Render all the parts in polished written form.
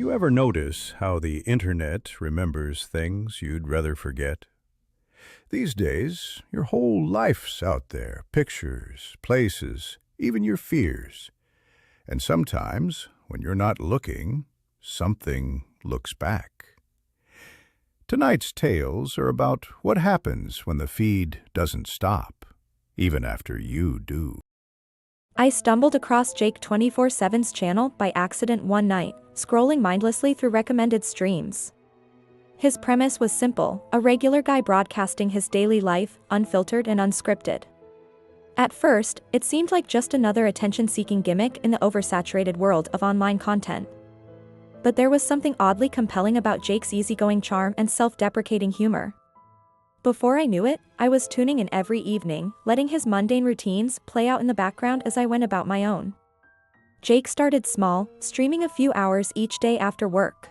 You ever notice how the internet remembers things you'd rather forget? These days, your whole life's out there, pictures, places, even your fears. And sometimes, when you're not looking, something looks back. Tonight's tales are about what happens when the feed doesn't stop, even after you do. I stumbled across Jake 24/7's channel by accident one night, scrolling mindlessly through recommended streams. His premise was simple, a regular guy broadcasting his daily life, unfiltered and unscripted. At first, it seemed like just another attention-seeking gimmick in the oversaturated world of online content. But there was something oddly compelling about Jake's easygoing charm and self-deprecating humor. Before I knew it, I was tuning in every evening, letting his mundane routines play out in the background as I went about my own. Jake started small, streaming a few hours each day after work.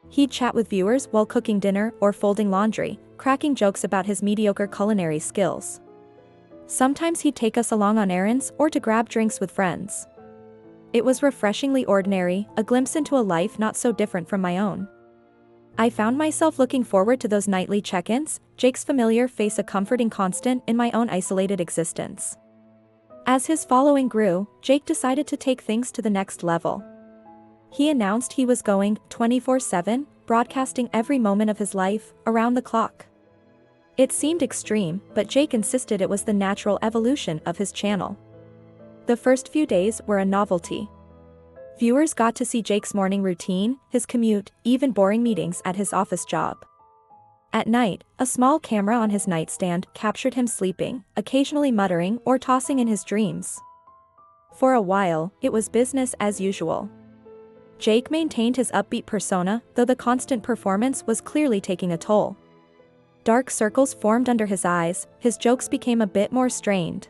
He'd chat with viewers while cooking dinner or folding laundry, cracking jokes about his mediocre culinary skills. Sometimes he'd take us along on errands or to grab drinks with friends. It was refreshingly ordinary, a glimpse into a life not so different from my own. I found myself looking forward to those nightly check-ins, Jake's familiar face a comforting constant in my own isolated existence. As his following grew, Jake decided to take things to the next level. He announced he was going 24/7, broadcasting every moment of his life, around the clock. It seemed extreme, but Jake insisted it was the natural evolution of his channel. The first few days were a novelty. Viewers got to see Jake's morning routine, his commute, even boring meetings at his office job. At night, a small camera on his nightstand captured him sleeping, occasionally muttering or tossing in his dreams. For a while, it was business as usual. Jake maintained his upbeat persona, though the constant performance was clearly taking a toll. Dark circles formed under his eyes, his jokes became a bit more strained.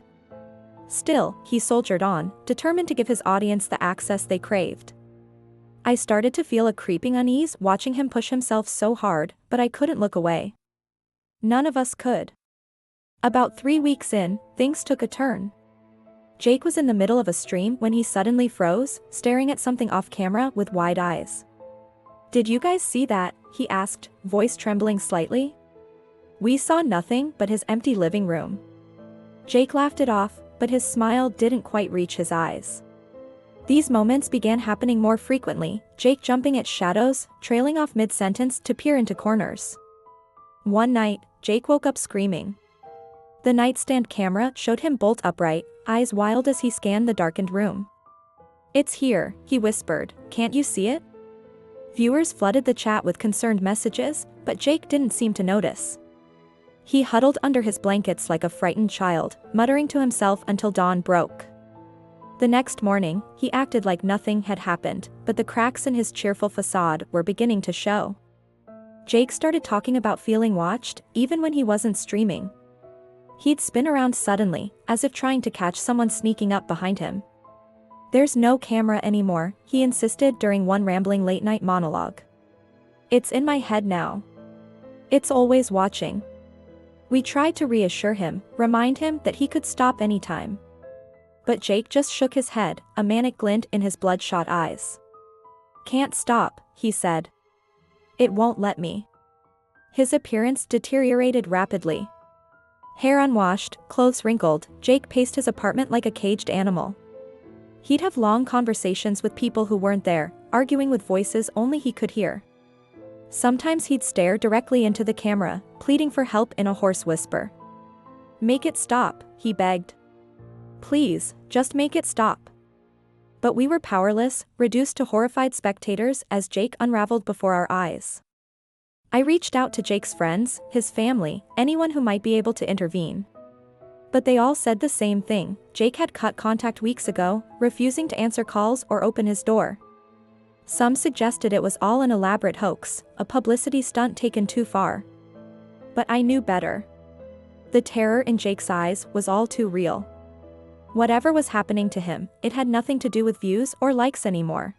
Still, he soldiered on, determined to give his audience the access they craved. I started to feel a creeping unease watching him push himself so hard, but I couldn't look away. None of us could. About 3 weeks in, things took a turn. Jake was in the middle of a stream when he suddenly froze, staring at something off camera with wide eyes. "Did you guys see that?" he asked, voice trembling slightly. We saw nothing but his empty living room. Jake laughed it off, but his smile didn't quite reach his eyes. These moments began happening more frequently, Jake jumping at shadows, trailing off mid-sentence to peer into corners. One night, Jake woke up screaming. The nightstand camera showed him bolt upright, eyes wild as he scanned the darkened room. "It's here," he whispered, "can't you see it?" Viewers flooded the chat with concerned messages, but Jake didn't seem to notice. He huddled under his blankets like a frightened child, muttering to himself until dawn broke. The next morning, he acted like nothing had happened, but the cracks in his cheerful facade were beginning to show. Jake started talking about feeling watched, even when he wasn't streaming. He'd spin around suddenly, as if trying to catch someone sneaking up behind him. "There's no camera anymore," he insisted during one rambling late-night monologue. "It's in my head now. It's always watching." We tried to reassure him, remind him that he could stop anytime. But Jake just shook his head, a manic glint in his bloodshot eyes. "Can't stop," he said. "It won't let me." His appearance deteriorated rapidly. Hair unwashed, clothes wrinkled, Jake paced his apartment like a caged animal. He'd have long conversations with people who weren't there, arguing with voices only he could hear. Sometimes he'd stare directly into the camera, pleading for help in a hoarse whisper. "Make it stop," he begged. "Please, just make it stop." But we were powerless, reduced to horrified spectators as Jake unraveled before our eyes. I reached out to Jake's friends, his family, anyone who might be able to intervene. But they all said the same thing: Jake had cut contact weeks ago, refusing to answer calls or open his door. Some suggested it was all an elaborate hoax, a publicity stunt taken too far. But I knew better. The terror in Jake's eyes was all too real. Whatever was happening to him, it had nothing to do with views or likes anymore.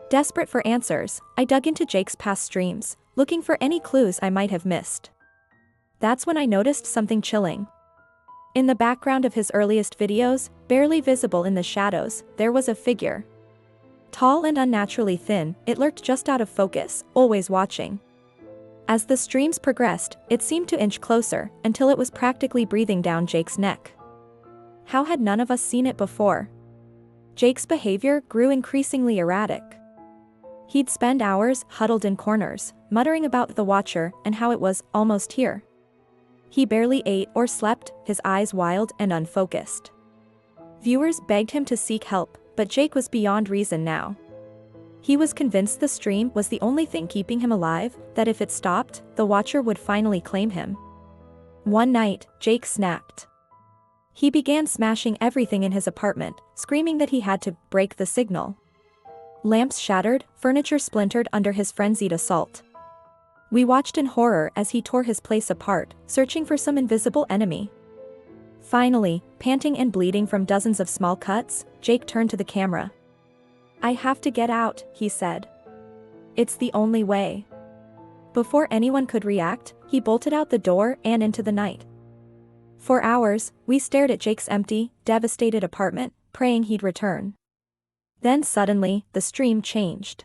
Desperate for answers, I dug into Jake's past streams, looking for any clues I might have missed. That's when I noticed something chilling. In the background of his earliest videos, barely visible in the shadows, there was a figure. Tall and unnaturally thin, it lurked just out of focus, always watching. As the streams progressed, it seemed to inch closer, until it was practically breathing down Jake's neck. How had none of us seen it before? Jake's behavior grew increasingly erratic. He'd spend hours huddled in corners, muttering about the Watcher and how it was almost here. He barely ate or slept, his eyes wild and unfocused. Viewers begged him to seek help, but Jake was beyond reason now. He was convinced the stream was the only thing keeping him alive, that if it stopped, the Watcher would finally claim him. One night, Jake snapped. He began smashing everything in his apartment, screaming that he had to break the signal. Lamps shattered, furniture splintered under his frenzied assault. We watched in horror as he tore his place apart, searching for some invisible enemy. Finally, panting and bleeding from dozens of small cuts, Jake turned to the camera. "I have to get out," he said. "It's the only way." Before anyone could react, he bolted out the door and into the night. For hours, we stared at Jake's empty, devastated apartment, praying he'd return. Then suddenly, the stream changed.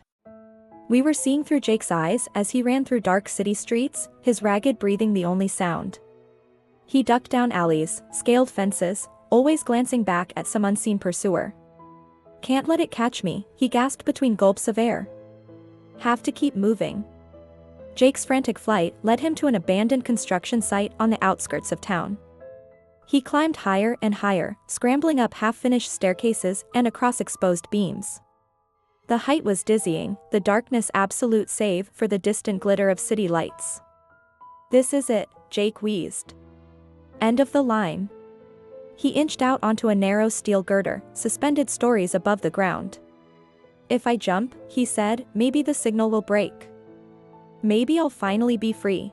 We were seeing through Jake's eyes as he ran through dark city streets, his ragged breathing the only sound. He ducked down alleys, scaled fences, always glancing back at some unseen pursuer. "Can't let it catch me," he gasped between gulps of air. "Have to keep moving." Jake's frantic flight led him to an abandoned construction site on the outskirts of town. He climbed higher and higher, scrambling up half-finished staircases and across exposed beams. The height was dizzying, the darkness absolute save for the distant glitter of city lights. "This is it," Jake wheezed. "End of the line." He inched out onto a narrow steel girder, suspended stories above the ground. "If I jump," he said, "maybe the signal will break. Maybe I'll finally be free."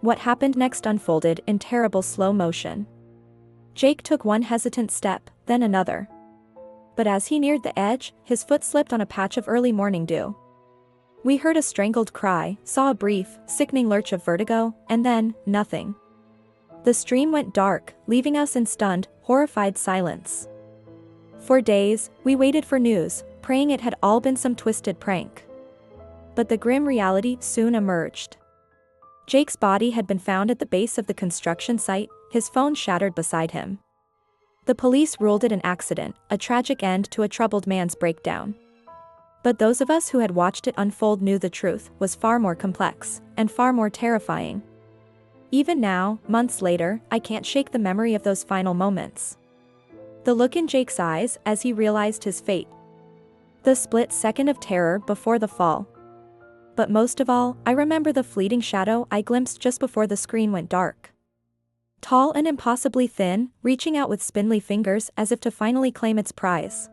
What happened next unfolded in terrible slow motion. Jake took one hesitant step, then another. But as he neared the edge, his foot slipped on a patch of early morning dew. We heard a strangled cry, saw a brief, sickening lurch of vertigo, and then, nothing. The stream went dark, leaving us in stunned, horrified silence. For days, we waited for news, praying it had all been some twisted prank. But the grim reality soon emerged. Jake's body had been found at the base of the construction site, his phone shattered beside him. The police ruled it an accident, a tragic end to a troubled man's breakdown. But those of us who had watched it unfold knew the truth was far more complex, and far more terrifying. Even now, months later, I can't shake the memory of those final moments. The look in Jake's eyes as he realized his fate. The split second of terror before the fall. But most of all, I remember the fleeting shadow I glimpsed just before the screen went dark. Tall and impossibly thin, reaching out with spindly fingers as if to finally claim its prize.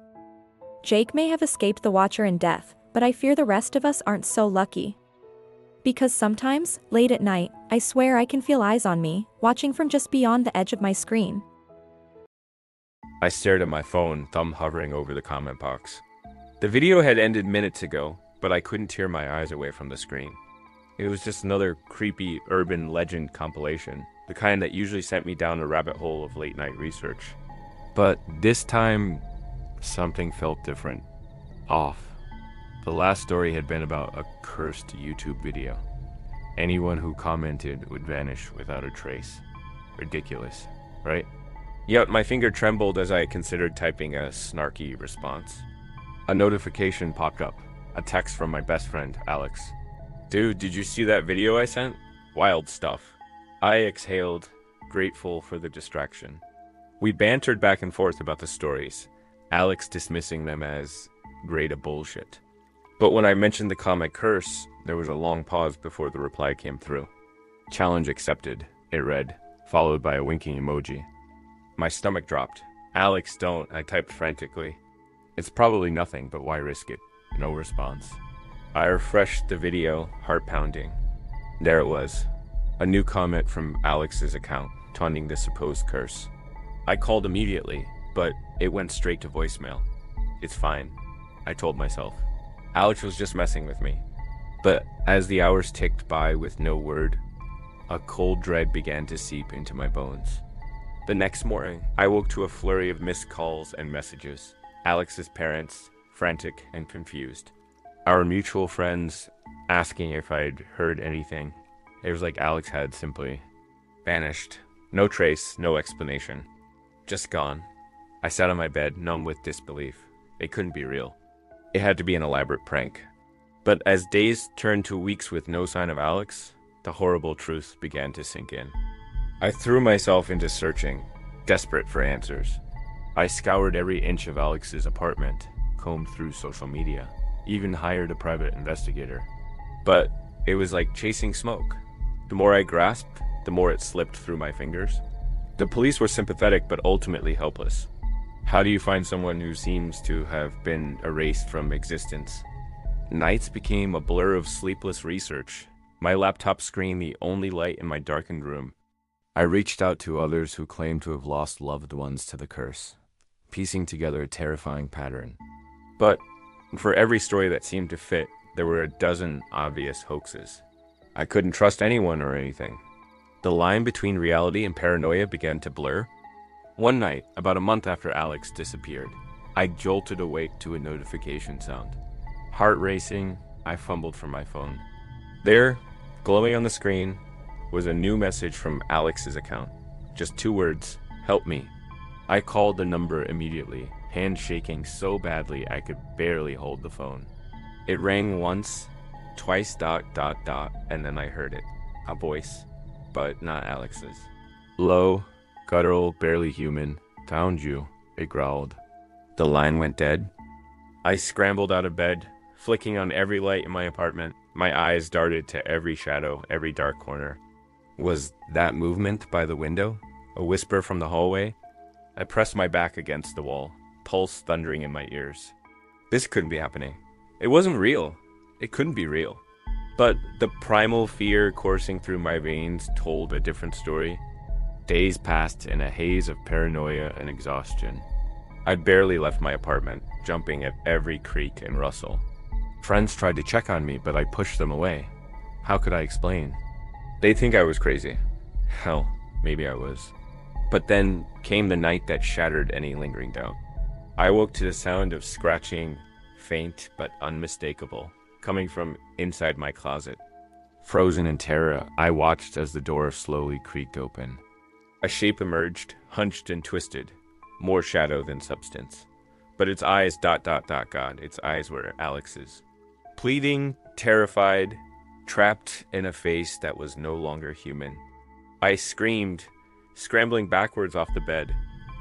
Jake may have escaped the Watcher in death, but I fear the rest of us aren't so lucky. Because sometimes, late at night, I swear I can feel eyes on me, watching from just beyond the edge of my screen. I stared at my phone, thumb hovering over the comment box. The video had ended minutes ago, but I couldn't tear my eyes away from the screen. It was just another creepy urban legend compilation, the kind that usually sent me down a rabbit hole of late-night research. But this time, something felt different. Off. The last story had been about a cursed YouTube video. Anyone who commented would vanish without a trace. Ridiculous, right? Yet my finger trembled as I considered typing a snarky response. A notification popped up, a text from my best friend, Alex. "Dude, did you see that video I sent? Wild stuff." I exhaled, grateful for the distraction. We bantered back and forth about the stories, Alex dismissing them as grade of bullshit. But when I mentioned the comic curse, there was a long pause before the reply came through. "Challenge accepted," it read, followed by a winking emoji. My stomach dropped. "Alex, don't," I typed frantically. "It's probably nothing, but why risk it?" No response. I refreshed the video, heart pounding. There it was. A new comment from Alex's account, taunting the supposed curse. I called immediately, but it went straight to voicemail. "It's fine," I told myself. Alex was just messing with me. But as the hours ticked by with no word, a cold dread began to seep into my bones. The next morning, I woke to a flurry of missed calls and messages. Alex's parents, frantic and confused. Our mutual friends asking if I'd heard anything. It was like Alex had simply vanished. No trace, no explanation. Just gone. I sat on my bed, numb with disbelief. It couldn't be real. It had to be an elaborate prank. But as days turned to weeks with no sign of Alex, the horrible truth began to sink in. I threw myself into searching, desperate for answers. I scoured every inch of Alex's apartment, combed through social media, even hired a private investigator. But it was like chasing smoke. The more I grasped, the more it slipped through my fingers. The police were sympathetic but ultimately helpless. How do you find someone who seems to have been erased from existence? Nights became a blur of sleepless research, my laptop screen the only light in my darkened room. I reached out to others who claimed to have lost loved ones to the curse, piecing together a terrifying pattern. But for every story that seemed to fit, there were a dozen obvious hoaxes. I couldn't trust anyone or anything. The line between reality and paranoia began to blur. One night, about a month after Alex disappeared, I jolted awake to a notification sound. Heart racing, I fumbled for my phone. There, glowing on the screen, was a new message from Alex's account. Just 2 words, "Help me." I called the number immediately, hand shaking so badly I could barely hold the phone. It rang once, twice, ... and then I heard it. A voice, but not Alex's. Low, guttural, barely human. "Found you," it growled. The line went dead. I scrambled out of bed, flicking on every light in my apartment. My eyes darted to every shadow, every dark corner. Was that movement by the window? A whisper from the hallway? I pressed my back against the wall, pulse thundering in my ears. This couldn't be happening. It wasn't real. It couldn't be real. But the primal fear coursing through my veins told a different story. Days passed in a haze of paranoia and exhaustion. I'd barely left my apartment, jumping at every creak and rustle. Friends tried to check on me, but I pushed them away. How could I explain? They'd think I was crazy. Hell, maybe I was. But then came the night that shattered any lingering doubt. I woke to the sound of scratching, faint but unmistakable, coming from inside my closet. Frozen in terror, I watched as the door slowly creaked open. A shape emerged, hunched and twisted, more shadow than substance. But its eyes ... God, its eyes were Alex's. Pleading, terrified, trapped in a face that was no longer human. I screamed, scrambling backwards off the bed.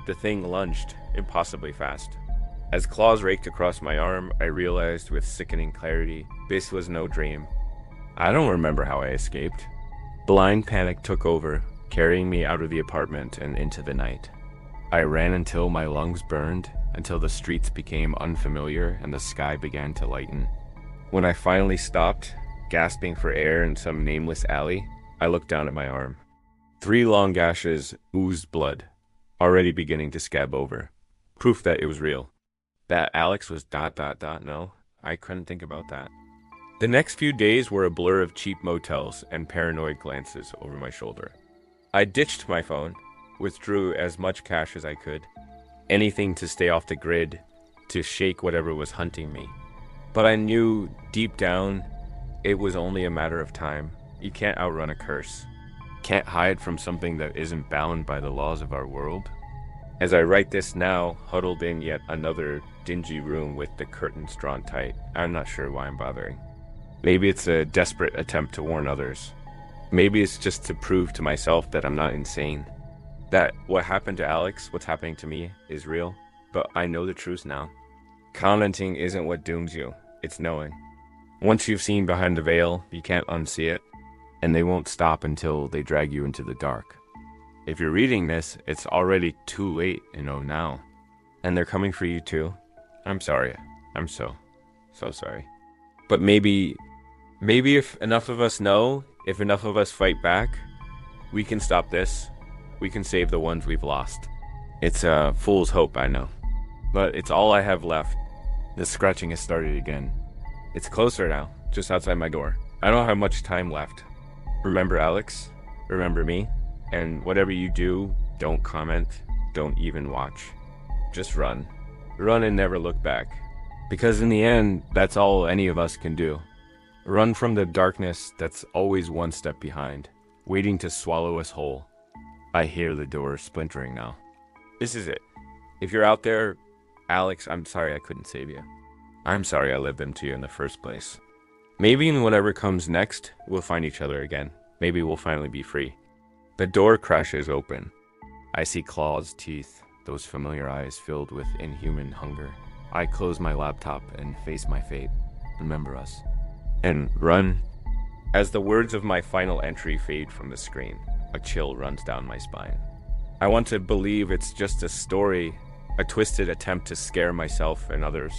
The thing lunged, impossibly fast. As claws raked across my arm, I realized with sickening clarity, this was no dream. I don't remember how I escaped. Blind panic took over, carrying me out of the apartment and into the night. I ran until my lungs burned, until the streets became unfamiliar and the sky began to lighten. When I finally stopped, gasping for air in some nameless alley, I looked down at my arm. 3 long gashes oozed blood, already beginning to scab over. Proof that it was real. That Alex was ... No, I couldn't think about that. The next few days were a blur of cheap motels and paranoid glances over my shoulder. I ditched my phone, withdrew as much cash as I could. Anything to stay off the grid, to shake whatever was hunting me. But I knew, deep down, it was only a matter of time. You can't outrun a curse. Can't hide from something that isn't bound by the laws of our world. As I write this now, huddled in yet another dingy room with the curtains drawn tight, I'm not sure why I'm bothering. Maybe it's a desperate attempt to warn others. Maybe it's just to prove to myself that I'm not insane. That what happened to Alex, what's happening to me, is real. But I know the truth now. Commenting isn't what dooms you, it's knowing. Once you've seen behind the veil, you can't unsee it. And they won't stop until they drag you into the dark. If you're reading this, it's already too late, now. And they're coming for you too. I'm sorry. I'm so sorry. But maybe if enough of us know, if enough of us fight back, we can stop this. We can save the ones we've lost. It's a fool's hope, I know. But it's all I have left. The scratching has started again. It's closer now, just outside my door. I don't have much time left. Remember Alex? Remember me? And whatever you do, don't comment, don't even watch. Just run. Run and never look back. Because in the end, that's all any of us can do. Run from the darkness that's always one step behind, waiting to swallow us whole. I hear the door splintering now. This is it. If you're out there, Alex, I'm sorry I couldn't save you. I'm sorry I lived them to you in the first place. Maybe in whatever comes next, we'll find each other again. Maybe we'll finally be free. The door crashes open. I see claws, teeth, those familiar eyes filled with inhuman hunger. I close my laptop and face my fate. Remember us. And run. As the words of my final entry fade from the screen, a chill runs down my spine. I want to believe it's just a story, a twisted attempt to scare myself and others.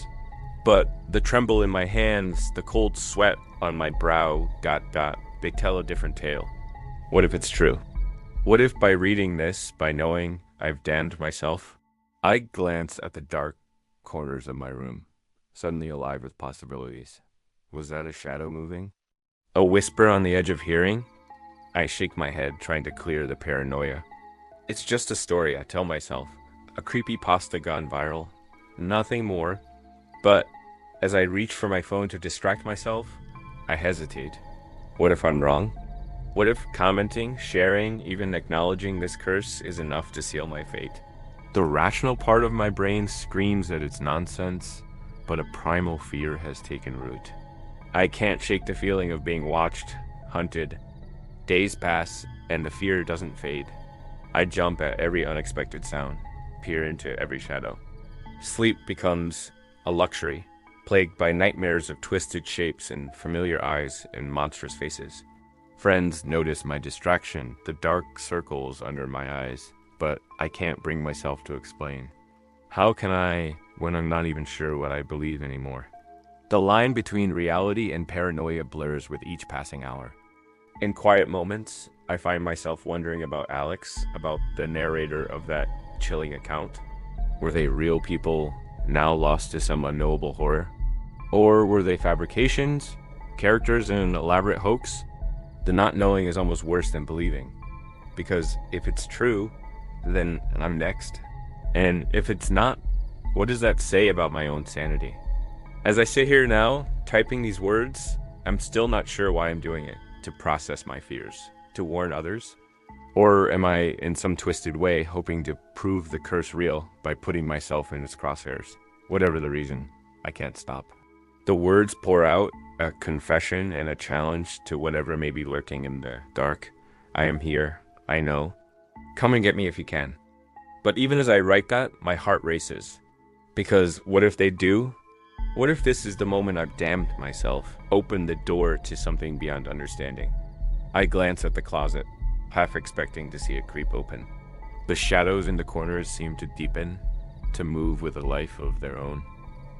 But the tremble in my hands, the cold sweat on my brow, they tell a different tale. What if it's true? What if by reading this, by knowing I've damned myself, I glance at the dark corners of my room, suddenly alive with possibilities. Was that a shadow moving? A whisper on the edge of hearing? I shake my head, trying to clear the paranoia. It's just a story, I tell myself. A creepypasta gone viral. Nothing more. But as I reach for my phone to distract myself, I hesitate. What if I'm wrong? What if commenting, sharing, even acknowledging this curse is enough to seal my fate? The rational part of my brain screams that it's nonsense, but a primal fear has taken root. I can't shake the feeling of being watched, hunted. Days pass, and the fear doesn't fade. I jump at every unexpected sound, peer into every shadow. Sleep becomes a luxury, plagued by nightmares of twisted shapes and familiar eyes and monstrous faces. Friends notice my distraction, the dark circles under my eyes, but I can't bring myself to explain. How can I, when I'm not even sure what I believe anymore? The line between reality and paranoia blurs with each passing hour. In quiet moments, I find myself wondering about Alex, about the narrator of that chilling account. Were they real people, now lost to some unknowable horror? Or were they fabrications, characters in an elaborate hoax? The not knowing is almost worse than believing. Because if it's true, then I'm next. And if it's not, what does that say about my own sanity? As I sit here now, typing these words, I'm still not sure why I'm doing it. To process my fears, to warn others? Or am I, in some twisted way, hoping to prove the curse real by putting myself in its crosshairs? Whatever the reason, I can't stop. The words pour out, a confession and a challenge to whatever may be lurking in the dark. I am here, I know. Come and get me if you can. But even as I write that, my heart races. Because what if they do? What if this is the moment I've damned myself, opened the door to something beyond understanding? I glance at the closet, half expecting to see it creep open. The shadows in the corners seem to deepen, to move with a life of their own.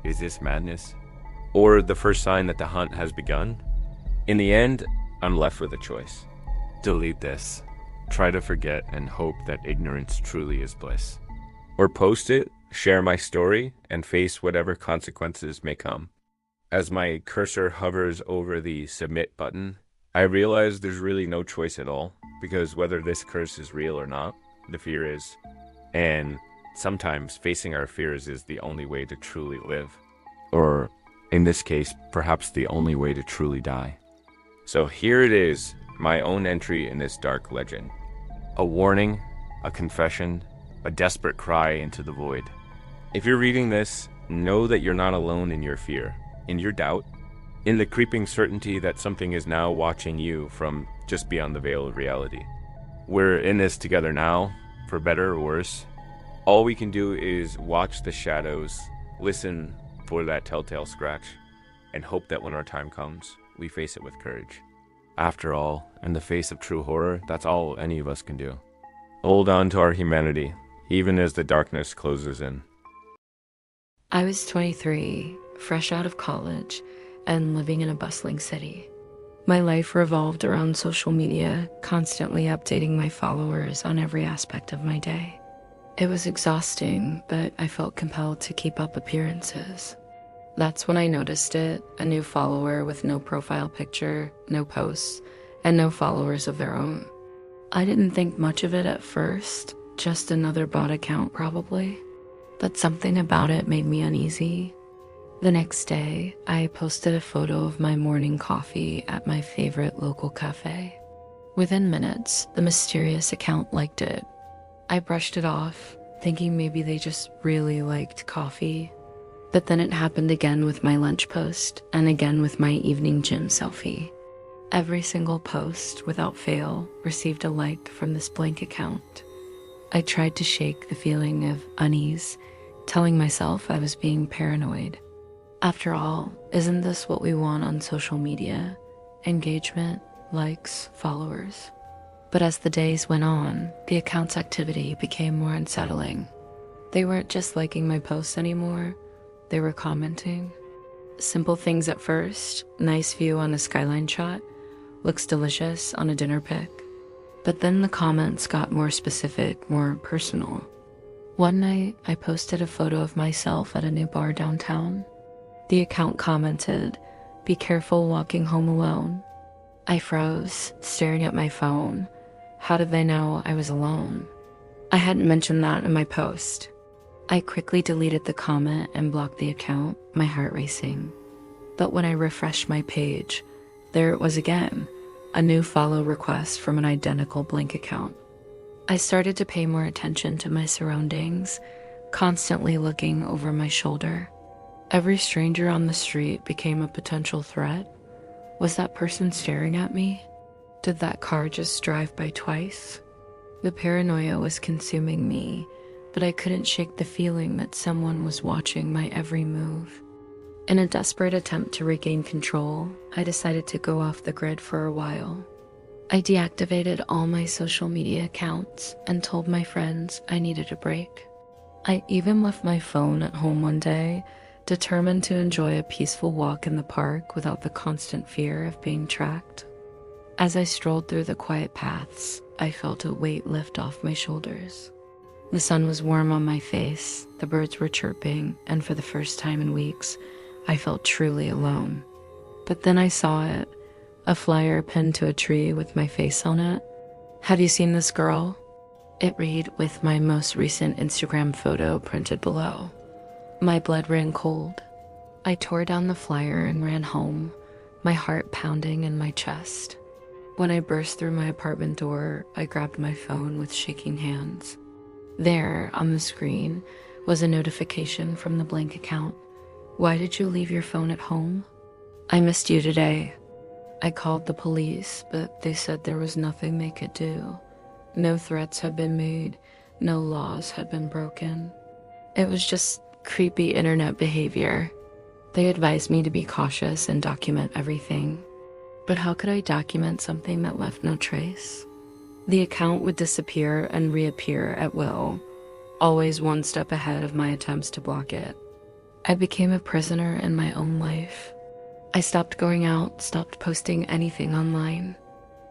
Is this madness? Or the first sign that the hunt has begun? In the end, I'm left with a choice. Delete this. Try to forget and hope that ignorance truly is bliss. Or post it, share my story, and face whatever consequences may come. As my cursor hovers over the submit button, I realize there's really no choice at all, because whether this curse is real or not, the fear is. And sometimes facing our fears is the only way to truly live. Or, in this case, perhaps the only way to truly die. So here it is, my own entry in this dark legend. A warning, a confession, a desperate cry into the void. If you're reading this, know that you're not alone in your fear, in your doubt, in the creeping certainty that something is now watching you from just beyond the veil of reality. We're in this together now, for better or worse. All we can do is watch the shadows, listen for that telltale scratch, and hope that when our time comes, we face it with courage. After all, in the face of true horror, that's all any of us can do. Hold on to our humanity, even as the darkness closes in. I was 23, fresh out of college, and living in a bustling city. My life revolved around social media, constantly updating my followers on every aspect of my day. It was exhausting, but I felt compelled to keep up appearances. That's when I noticed it, a new follower with no profile picture, no posts, and no followers of their own. I didn't think much of it at first, just another bot account probably. But something about it made me uneasy. The next day, I posted a photo of my morning coffee at my favorite local cafe. Within minutes, the mysterious account liked it. I brushed it off, thinking maybe they just really liked coffee. But then it happened again with my lunch post, and again with my evening gym selfie. Every single post, without fail, received a like from this blank account. I tried to shake the feeling of unease, telling myself I was being paranoid. After all, isn't this what we want on social media? Engagement, likes, followers. But as the days went on, the account's activity became more unsettling. They weren't just liking my posts anymore, they were commenting. Simple things at first, nice view on a skyline shot, looks delicious on a dinner pic. But then the comments got more specific, more personal. One night, I posted a photo of myself at a new bar downtown. The account commented, "Be careful walking home alone." I froze, staring at my phone. How did they know I was alone? I hadn't mentioned that in my post. I quickly deleted the comment and blocked the account, my heart racing. But when I refreshed my page, there it was again, a new follow request from an identical blank account. I started to pay more attention to my surroundings, constantly looking over my shoulder. Every stranger on the street became a potential threat. Was that person staring at me? Did that car just drive by twice? The paranoia was consuming me, but I couldn't shake the feeling that someone was watching my every move. In a desperate attempt to regain control, I decided to go off the grid for a while. I deactivated all my social media accounts and told my friends I needed a break. I even left my phone at home one day, determined to enjoy a peaceful walk in the park without the constant fear of being tracked. As I strolled through the quiet paths, I felt a weight lift off my shoulders. The sun was warm on my face, the birds were chirping, and for the first time in weeks, I felt truly alone. But then I saw it, a flyer pinned to a tree with my face on it. "Have you seen this girl?" It read with my most recent Instagram photo printed below. My blood ran cold. I tore down the flyer and ran home, my heart pounding in my chest. When I burst through my apartment door, I grabbed my phone with shaking hands. There, on the screen, was a notification from the blank account. "Why did you leave your phone at home?" "I missed you today." I called the police, but they said there was nothing they could do. No threats had been made, no laws had been broken. It was just creepy internet behavior. They advised me to be cautious and document everything. But how could I document something that left no trace? The account would disappear and reappear at will, always one step ahead of my attempts to block it. I became a prisoner in my own life. I stopped going out, stopped posting anything online.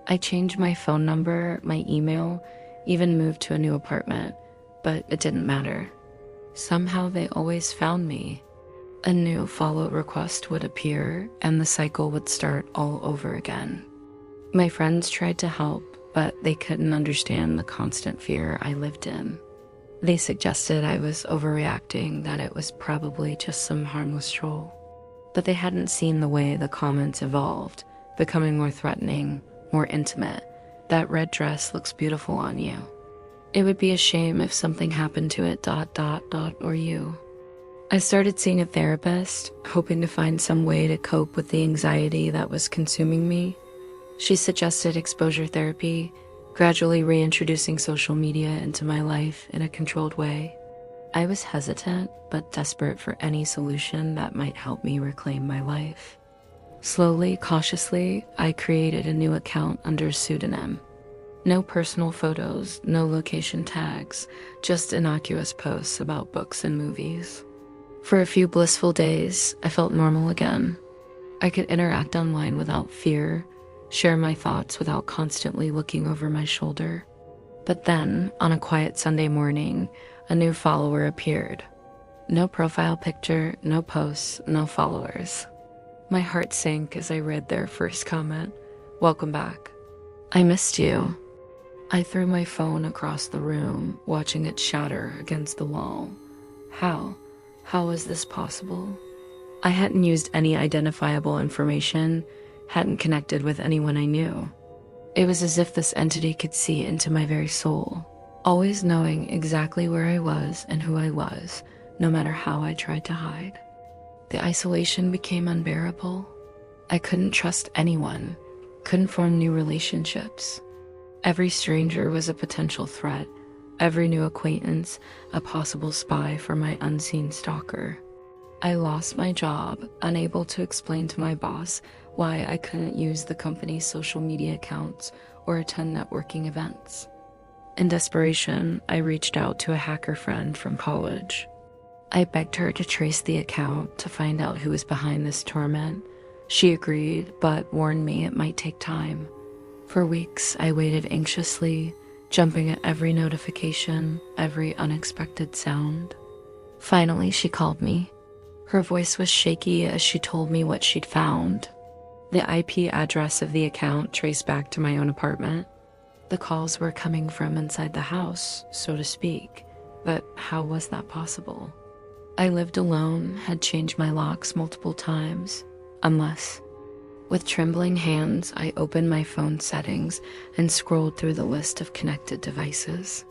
I changed my phone number, my email, even moved to a new apartment, but it didn't matter. Somehow they always found me. A new follow request would appear, and the cycle would start all over again. My friends tried to help, but they couldn't understand the constant fear I lived in. They suggested I was overreacting, that it was probably just some harmless troll. But they hadn't seen the way the comments evolved, becoming more threatening, more intimate. "That red dress looks beautiful on you." "It would be a shame if something happened to it, ... or you." I started seeing a therapist, hoping to find some way to cope with the anxiety that was consuming me. She suggested exposure therapy, gradually reintroducing social media into my life in a controlled way. I was hesitant, but desperate for any solution that might help me reclaim my life. Slowly, cautiously, I created a new account under a pseudonym. No personal photos, no location tags, just innocuous posts about books and movies. For a few blissful days, I felt normal again. I could interact online without fear, share my thoughts without constantly looking over my shoulder. But then, on a quiet Sunday morning, a new follower appeared. No profile picture, no posts, no followers. My heart sank as I read their first comment. "Welcome back. I missed you." I threw my phone across the room, watching it shatter against the wall. How? How was this possible? I hadn't used any identifiable information, hadn't connected with anyone I knew. It was as if this entity could see into my very soul, always knowing exactly where I was and who I was, no matter how I tried to hide. The isolation became unbearable. I couldn't trust anyone, couldn't form new relationships. Every stranger was a potential threat, every new acquaintance a possible spy for my unseen stalker. I lost my job, unable to explain to my boss why I couldn't use the company's social media accounts or attend networking events. In desperation, I reached out to a hacker friend from college. I begged her to trace the account to find out who was behind this torment. She agreed, but warned me it might take time. For weeks, I waited anxiously, jumping at every notification, every unexpected sound. Finally, she called me. Her voice was shaky as she told me what she'd found. The IP address of the account traced back to my own apartment. The calls were coming from inside the house, so to speak, but how was that possible? I lived alone, had changed my locks multiple times, unless... With trembling hands, I opened my phone settings and scrolled through the list of connected devices.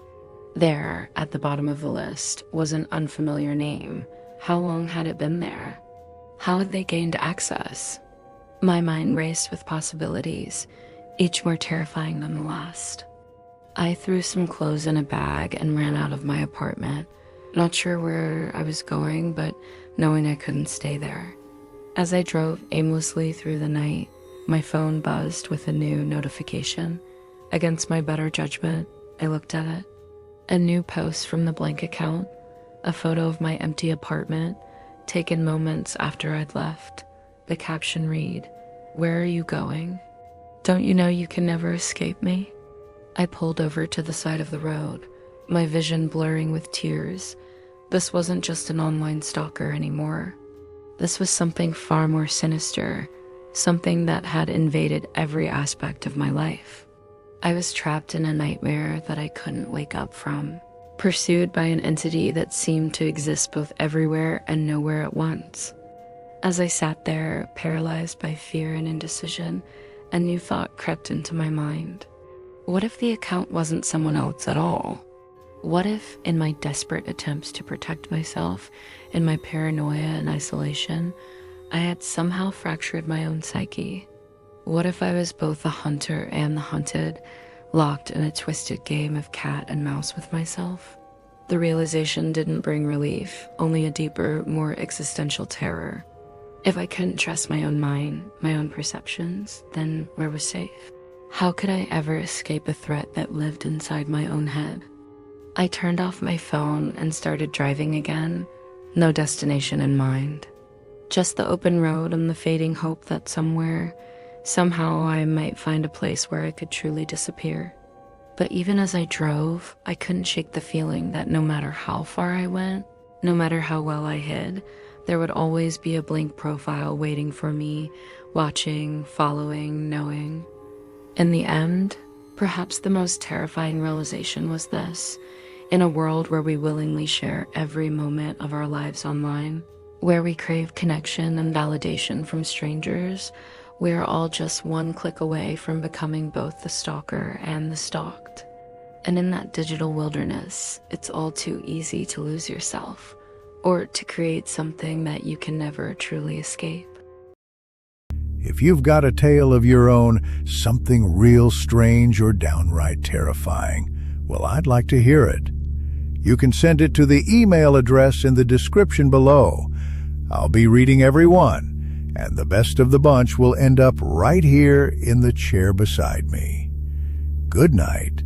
There, at the bottom of the list, was an unfamiliar name. How long had it been there? How had they gained access? My mind raced with possibilities, each more terrifying than the last. I threw some clothes in a bag and ran out of my apartment, not sure where I was going, but knowing I couldn't stay there. As I drove aimlessly through the night, my phone buzzed with a new notification. Against my better judgment, I looked at it. A new post from the blank account, a photo of my empty apartment, taken moments after I'd left. The caption read, "Where are you going? Don't you know you can never escape me?" I pulled over to the side of the road, my vision blurring with tears. This wasn't just an online stalker anymore. This was something far more sinister, something that had invaded every aspect of my life. I was trapped in a nightmare that I couldn't wake up from, pursued by an entity that seemed to exist both everywhere and nowhere at once. As I sat there, paralyzed by fear and indecision, a new thought crept into my mind. What if the account wasn't someone else at all? What if, in my desperate attempts to protect myself, in my paranoia and isolation, I had somehow fractured my own psyche? What if I was both the hunter and the hunted, locked in a twisted game of cat and mouse with myself? The realization didn't bring relief, only a deeper, more existential terror. If I couldn't trust my own mind, my own perceptions, then where was safe? How could I ever escape a threat that lived inside my own head? I turned off my phone and started driving again, no destination in mind. Just the open road and the fading hope that somewhere, somehow I might find a place where I could truly disappear. But even as I drove, I couldn't shake the feeling that no matter how far I went, no matter how well I hid, there would always be a blank profile waiting for me, watching, following, knowing. In the end, perhaps the most terrifying realization was this. In a world where we willingly share every moment of our lives online, where we crave connection and validation from strangers, we are all just one click away from becoming both the stalker and the stalked. And in that digital wilderness, it's all too easy to lose yourself, or to create something that you can never truly escape. If you've got a tale of your own, something real strange or downright terrifying, well, I'd like to hear it. You can send it to the email address in the description below. I'll be reading every one, and the best of the bunch will end up right here in the chair beside me. Good night.